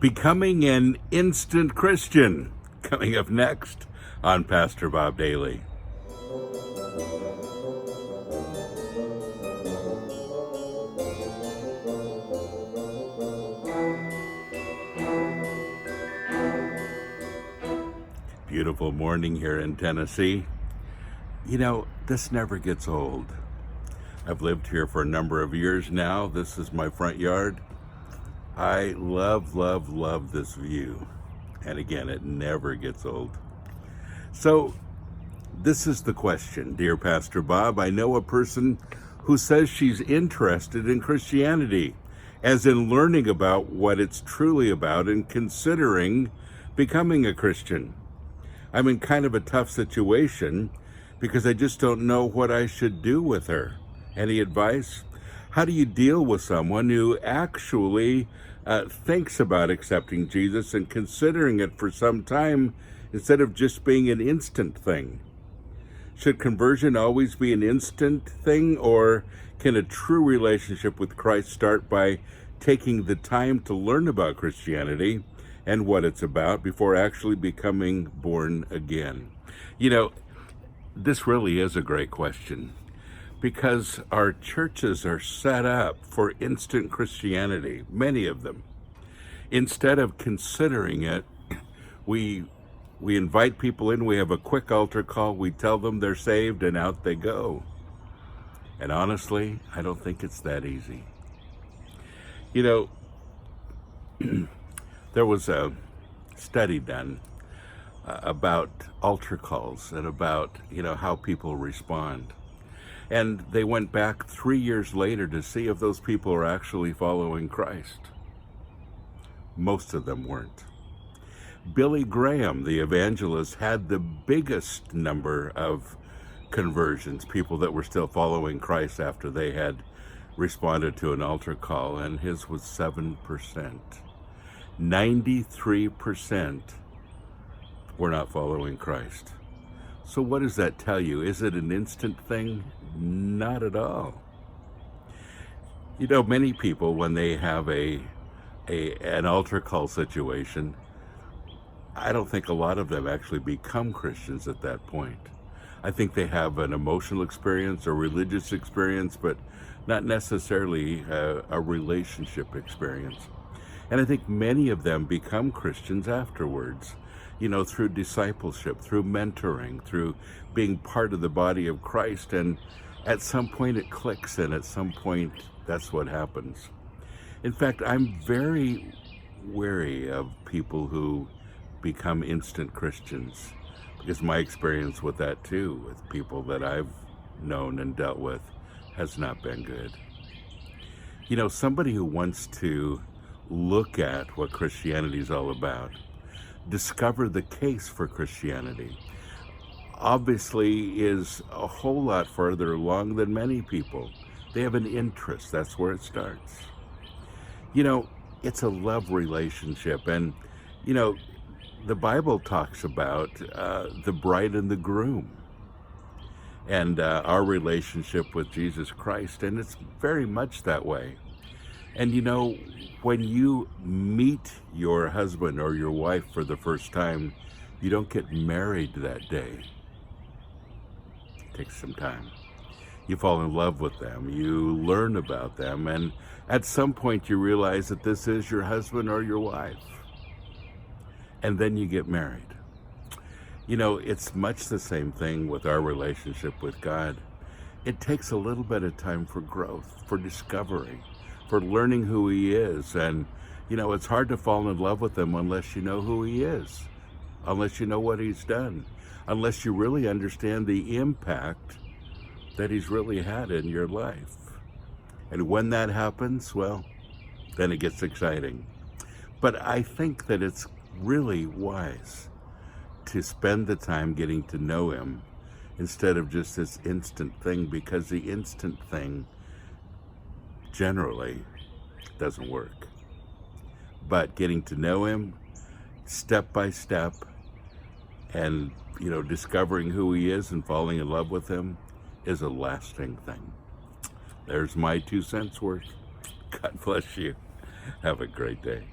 Becoming an Instant Christian, coming up next on Pastor Bob Daily. Beautiful morning here in Tennessee. You know, this never gets old. I've lived here for a number of years now. This is my front yard. I love this view. And again, it never gets old. So, this is the question, dear Pastor Bob. I know a person who says she's interested in Christianity, as in learning about what it's truly about and considering becoming a Christian. I'm in kind of a tough situation because I just don't know what I should do with her. Any advice? How do you deal with someone who actually thinks about accepting Jesus and considering it for some time instead of just being an instant thing? Should conversion always be an instant thing, or can a true relationship with Christ start by taking the time to learn about Christianity and what it's about before actually becoming born again? You know, this really is a great question, because our churches are set up for instant Christianity, many of them. Instead of considering it, we invite people in, we have a quick altar call, we tell them they're saved, and out they go. And honestly, I don't think it's that easy. You know, there was a study done about altar calls and about, how people respond. And they went back 3 years later to see if those people are actually following Christ. Most of them weren't. Billy Graham, the evangelist, had the biggest number of conversions, people that were still following Christ after they had responded to an altar call, and his was 7%. 93% were not following Christ. So what does that tell you? Is it an instant thing? Not at all. You know, many people, when they have an altar call situation, I don't think a lot of them actually become Christians at that point. I think they have an emotional experience or religious experience, but not necessarily a relationship experience. And I think many of them become Christians afterwards, through discipleship, through mentoring, through being part of the body of Christ. And at some point it clicks, and at some point that's what happens. In fact, I'm very wary of people who become instant Christians, because my experience with that too, with people that I've known and dealt with, has not been good. Somebody who wants to look at what Christianity is all about, discover the case for Christianity, obviously is a whole lot further along than many people. They have an interest. That's where it starts. It's a love relationship. And, the Bible talks about the bride and the groom and our relationship with Jesus Christ. And it's very much that way. And, when you meet your husband or your wife for the first time, you don't get married that day. It takes some time. You fall in love with them, you learn about them, and at some point you realize that this is your husband or your wife. And then you get married. It's much the same thing with our relationship with God. It takes a little bit of time for growth, for discovery, for learning who He is. And, it's hard to fall in love with Him unless you know who He is, unless you know what He's done, unless you really understand the impact that He's really had in your life. And when that happens, well, then it gets exciting. But I think that it's really wise to spend the time getting to know Him instead of just this instant thing, because the instant thing generally doesn't work. But getting to know Him step by step and, discovering who He is and falling in love with Him is a lasting thing. There's my 2 cents worth. God bless you. Have a great day.